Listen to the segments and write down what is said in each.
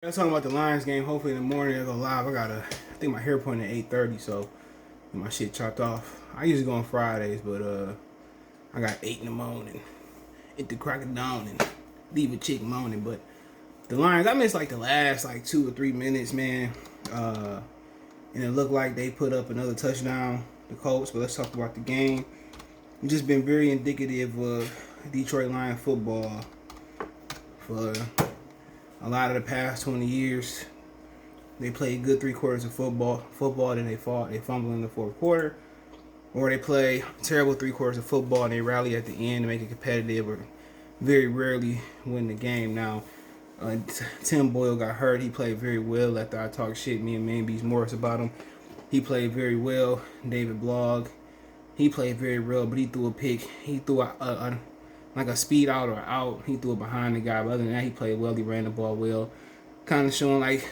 I was talking about the Lions game. Hopefully in the morning I'll go live. I think my hair appointment at 8:30, so get my shit chopped off. I usually go on Fridays, but I got 8 in the morning. Hit the crack of dawn and leave a chick moaning. But the Lions, I missed like the last like 2 or 3 minutes, man. And it looked like they put up another touchdown, the Colts. But let's talk about the game. It's just been very indicative of Detroit Lions football for a lot of the past 20 years. They played good 3 quarters of football, then they fumble in the fourth quarter, or they play terrible 3 quarters of football and they rally at the end to make it competitive, or very rarely win the game. Now, Tim Boyle got hurt. He played very well after I talked shit, me and Man Beast Morris, about him. He played very well. David Blog, he played very well, but he threw a pick. He threw like a speed out or out. He threw it behind the guy. But other than that, he played well. He ran the ball well. Kind of showing like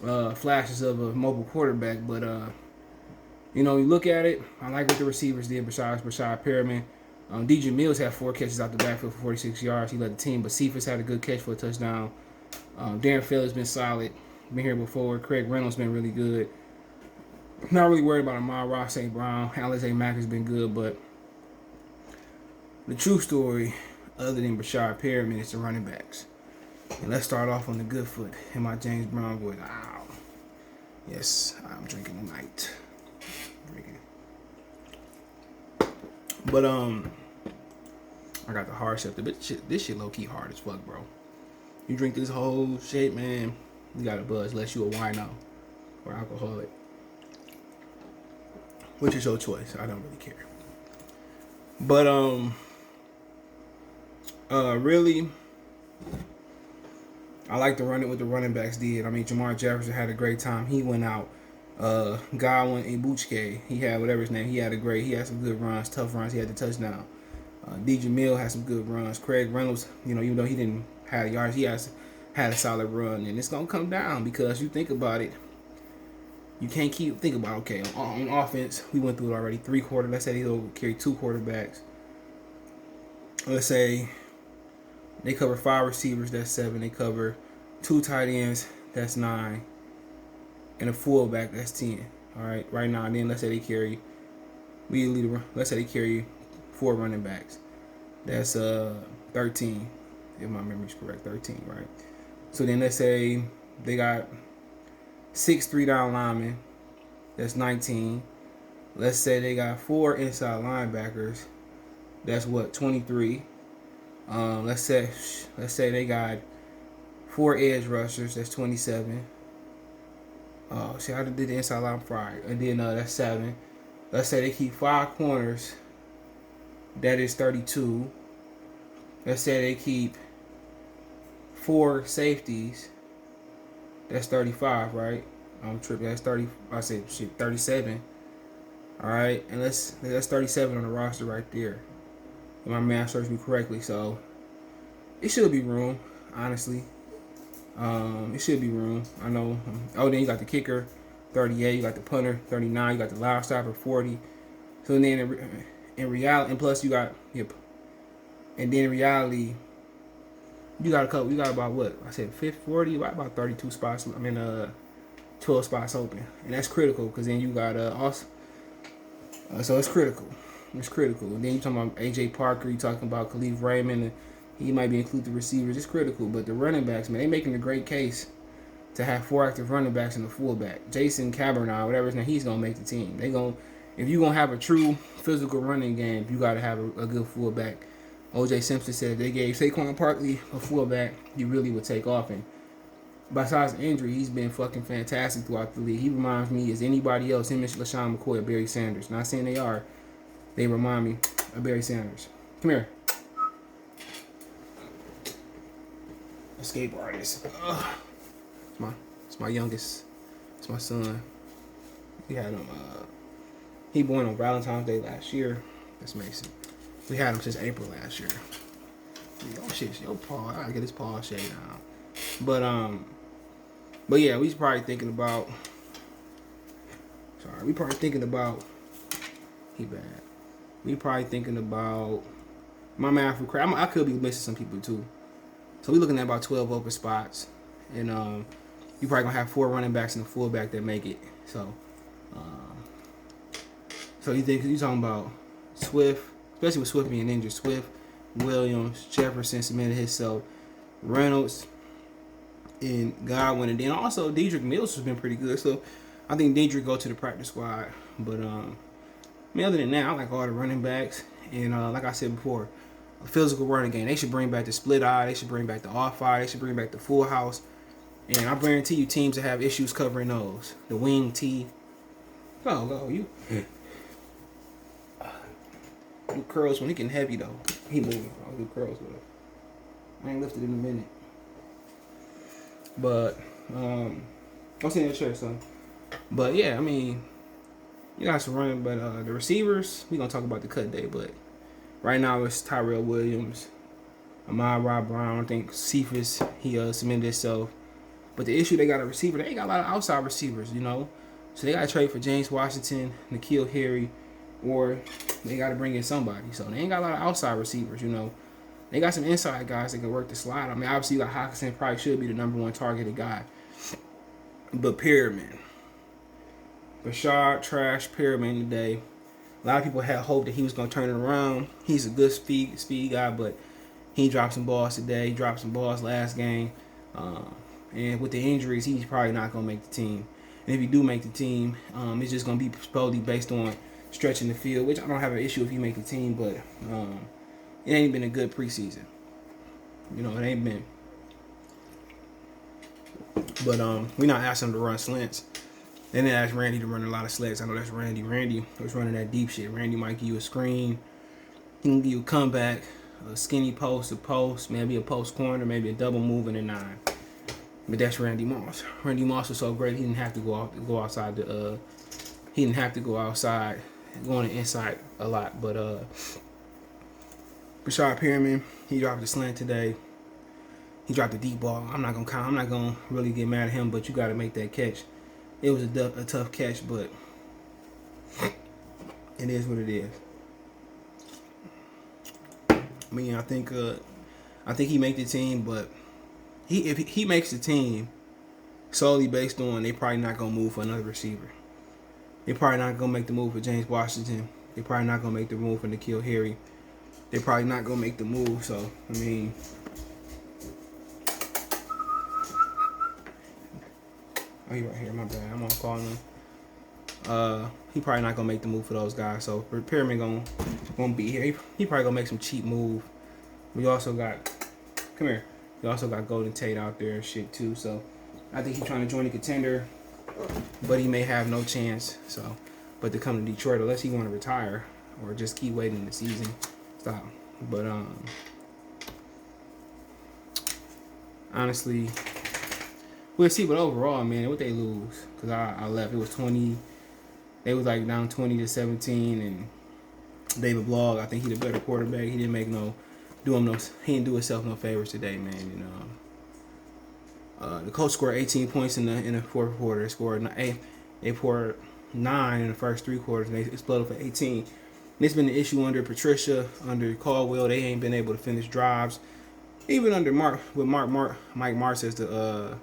flashes of a mobile quarterback. But, you look at it, I like what the receivers did besides Rashad Perriman. DJ Mills had 4 catches out the backfield for 46 yards. He led the team, but Cephas had a good catch for a touchdown. Darren Feller's been solid. Been here before. Craig Reynolds been really good. Not really worried about Amon-Ra St. Brown. Alizé Mack has been good, but the true story, other than Rashad Perriman, is the running backs. And let's start off on the good foot in my James Brown voice. Ow. Yes, I'm drinking tonight. But I got the hard stuff. This shit low key hard as fuck, bro. You drink this whole shit, man, you got a buzz unless you a wino or alcoholic. Which is your choice. I don't really care. But really, I like to run it what the running backs did. I mean, Jamar Jefferson had a great time. He went out. Godwin Ibuchke, he had whatever his name. He had some good runs, tough runs. He had the touchdown. DJ Mill had some good runs. Craig Reynolds, even though he didn't have yards, he had a solid run. And it's gonna come down because you think about it. You can't think about, okay, on offense, we went through it already. 3 quarters. Let's say they'll carry 2 quarterbacks. Let's say they cover 5 receivers. That's 7. They cover 2 tight ends. That's 9. And a fullback, that's 10. All right, right now. And then let's say they carry 4 running backs. That's 13, if my memory's correct. 13, right? So then let's say they got 6 3-down linemen. That's 19. Let's say they got 4 inside linebackers. That's what, 23. Let's say they got 4 edge rushers. That's 27. Oh, see, I did the inside line fried. And then that's 7. Let's say they keep 5 corners. That is 32. Let's say they keep 4 safeties. That's 35, right? I'm tripping. That's 30. I say shit, 37. All right, and that's 37 on the roster right there. If my math serves me correctly, so it should be room, honestly. It should be room. I know. Oh, then you got the kicker, 38. You got the punter, 39. You got the live stopper, 40. So then in reality, and plus you got and then in reality, you got a couple. You got about what I said, 40. About 32 spots. 12 spots open, and that's critical because then you got also. So it's critical. It's critical. And then you talking about AJ Parker. You talking about Khalif Raymond. He might be included the receivers. It's critical. But the running backs, man, they making a great case to have 4 active running backs and a fullback. Jason Cabernet, whatever his name, he's gonna make the team. If you gonna have a true physical running game, you gotta have a good fullback. O.J. Simpson said if they gave Saquon Barkley a fullback, he really would take off. And besides the injury, he's been fucking fantastic throughout the league. He reminds me as anybody else, him and LaShawn McCoy or Barry Sanders. Not saying they are. They remind me of Barry Sanders. Come here. Escape artist. It's my youngest. It's my son. We had him. He born on Valentine's Day last year. That's Mason. We had him since April last year. Oh shit, your paw. I gotta get his paw shaved down. But yeah, we probably thinking about. Sorry, we probably thinking about. He bad. We probably thinking about. My man for crap. I could be missing some people too. So we're looking at about 12 open spots, and you probably gonna have 4 running backs and a fullback that make it. So, you think you talking about Swift, especially with Swift being injured, Swift, Williams, Jefferson cemented himself, Reynolds, and Godwin, and then also Dedrick Mills has been pretty good. So I think Dedrick go to the practice squad. But other than that, I like all the running backs, and like I said before, a physical running game. They should bring back the split eye. They should bring back the off eye. They should bring back the full house. And I guarantee you, teams that have issues covering those, the wing tee. Go you. Do curls when he getting heavy though. He moving. I'll do curls with it. I ain't lifted in a minute. But I'll see in the chair, son. But yeah, I mean, you got some running, but the receivers, we gonna talk about the cut day. But right now it's Tyrell Williams, Amon-Ra Brown. I think Cephas, he cemented himself. But the issue, they got a receiver. They ain't got a lot of outside receivers, you know. So they got to trade for James Washington, N'Keal Harry, or they got to bring in somebody. So they ain't got a lot of outside receivers, you know. They got some inside guys that can work the slide. I mean, obviously, like Hockenson probably should be the number 1 targeted guy. But Perriman, Bashard, trash Perriman today. A lot of people had hope that he was going to turn it around. He's a good speed guy, but he dropped some balls today. He dropped some balls last game. And with the injuries, he's probably not going to make the team. And if he do make the team, it's just going to be supposedly based on stretching the field, which I don't have an issue if he make the team, but it ain't been a good preseason. You know, it ain't been. But we not asking him to run slants. They didn't ask Randy to run a lot of slants. I know that's Randy. Randy was running that deep shit. Randy might give you a screen. He can give you a comeback, a skinny post, a post, maybe a post corner, maybe a double move and a 9. But that's Randy Moss. Randy Moss was so great he didn't have to go outside the he didn't have to go outside, going inside a lot. But Rashad Perriman, he dropped the slant today. He dropped the deep ball. I'm not gonna really get mad at him, but you gotta make that catch. It was a tough catch, but it is what it is. I mean, I think he make the team, but if he makes the team solely based on they probably not gonna move for another receiver. They probably not gonna make the move for James Washington. They probably not gonna make the move for N'Keal Harry. They probably not gonna make the move. So I mean, oh, he right here. My bad. I'm on calling him. He probably not gonna make the move for those guys. So Perriman gonna be here. He probably gonna make some cheap move. We also got We also got Golden Tate out there and shit too. So I think he's trying to join the contender, but he may have no chance. So, but to come to Detroit, unless he want to retire or just keep waiting the season, stop. But honestly, we'll see. But overall, man, what they lose? Cause I left. It was 20. They was like down 20-17, and David Blog, I think he the better quarterback. He didn't make he didn't do himself no favors today, man. You know, the Colts scored 18 points in the fourth quarter. They scored 9 in the first 3 quarters, and they exploded for 18. And it's been an issue under Patricia, under Caldwell. They ain't been able to finish drives. Even under Mike Martz as the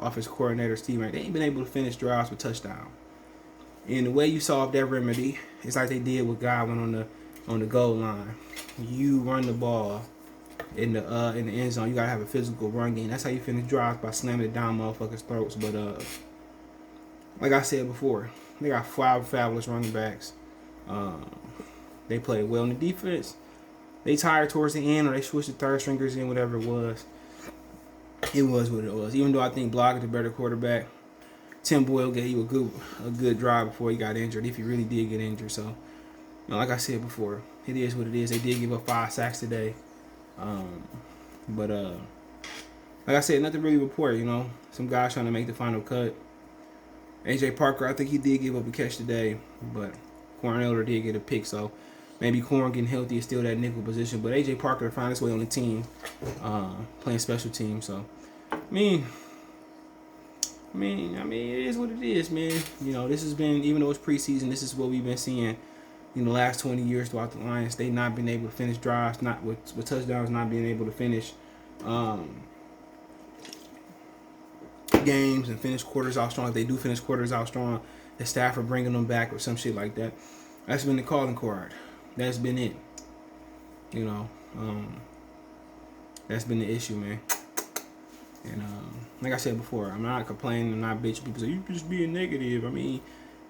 offensive coordinator, Steve, they ain't been able to finish drives with touchdown. And the way you solve that remedy, it's like they did with Godwin on the goal line. You run the ball in the end zone. You gotta have a physical run game. That's how you finish drives, by slamming it down motherfuckers' throats. But like I said before, they got 5 fabulous running backs. They played well in the defense. They tired towards the end, or they switched the third stringers in, whatever it was. It was what it was. Even though I think Block is the better quarterback, Tim Boyle gave you a good drive before he got injured, if he really did get injured. So, you know, like I said before, it is what it is. They did give up 5 sacks today. But like I said, nothing really to report, you know. Some guys trying to make the final cut. AJ Parker, I think he did give up a catch today, but Corn Elder did get a pick, so maybe Corn getting healthy is still that nickel position. But AJ Parker found his way on the team, playing special teams. So, I mean, it is what it is, man. You know, this has been, even though it's preseason, this is what we've been seeing in the last 20 years throughout the Lions. They not been able to finish drives, not with touchdowns, not being able to finish. games and finish quarters out strong. If they do finish quarters out strong, the staff are bringing them back or some shit like that. That's been the calling card. That's been it. You know, that's been the issue, man. And like I said before, I'm not complaining. I'm not bitching. People say you just being negative. I mean,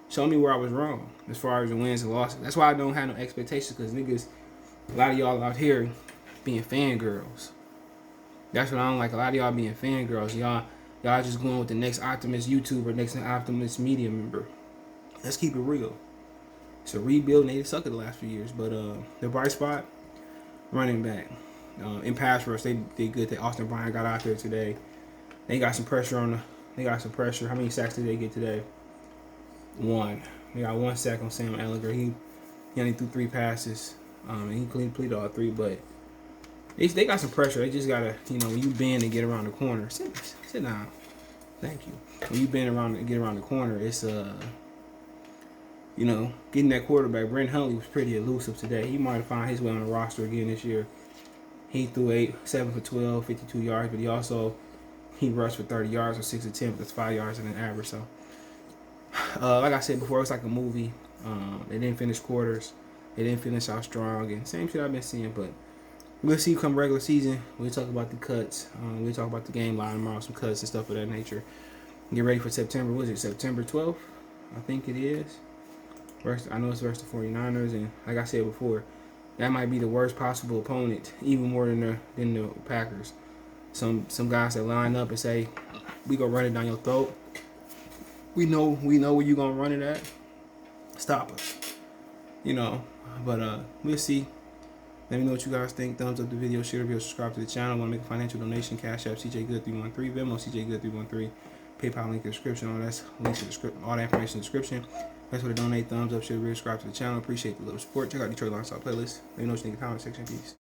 show me where I was wrong as far as the wins and losses. That's why I don't have no expectations, because niggas, a lot of y'all out here being fangirls. That's what I don't like. A lot of y'all being fangirls. Y'all just going with the next Optimus YouTuber, next Optimus media member. Let's keep it real. It's a rebuild, and they sucked the last few years. But the bright spot, running back. In pass rush, they good. Austin Bryant got out there today. They got some pressure on the. They got some pressure. How many sacks did they get today? 1. They got 1 sack on Sam Ehlinger. He only threw 3 passes. And he completed all 3, but they got some pressure. They just gotta, when you bend and get around the corner. Sit down. Thank you. When you bend around and get around the corner, it's getting that quarterback. Brent Hundley was pretty elusive today. He might have found his way on the roster again this year. He threw 7 for 12, 52 yards, but he rushed for 30 yards or 6 attempts. That's 5 yards in an average. So, like I said before, it's like a movie. They didn't finish quarters. They didn't finish out strong, and same shit I've been seeing. But we'll see come regular season. We'll talk about the cuts. We'll talk about the game line tomorrow, some cuts and stuff of that nature. Get ready for September. What is it? September 12th? I think it is. I know it's versus the 49ers, and like I said before, that might be the worst possible opponent, even more than the Packers. Some guys that line up and say, "We gonna run it down your throat. We know where you gonna run it at. Stop us." But we'll see. Let me know what you guys think. Thumbs up the video, share the video, subscribe to the channel. Want to make a financial donation? Cash App CJGood313, Venmo CJGood313, PayPal link in the description. All that's links in the description. All that information in the description. That's where to donate. Thumbs up, share the video, subscribe to the channel. Appreciate the little support. Check out Detroit Line Style playlist. Let me know what you think in the comment section. Peace.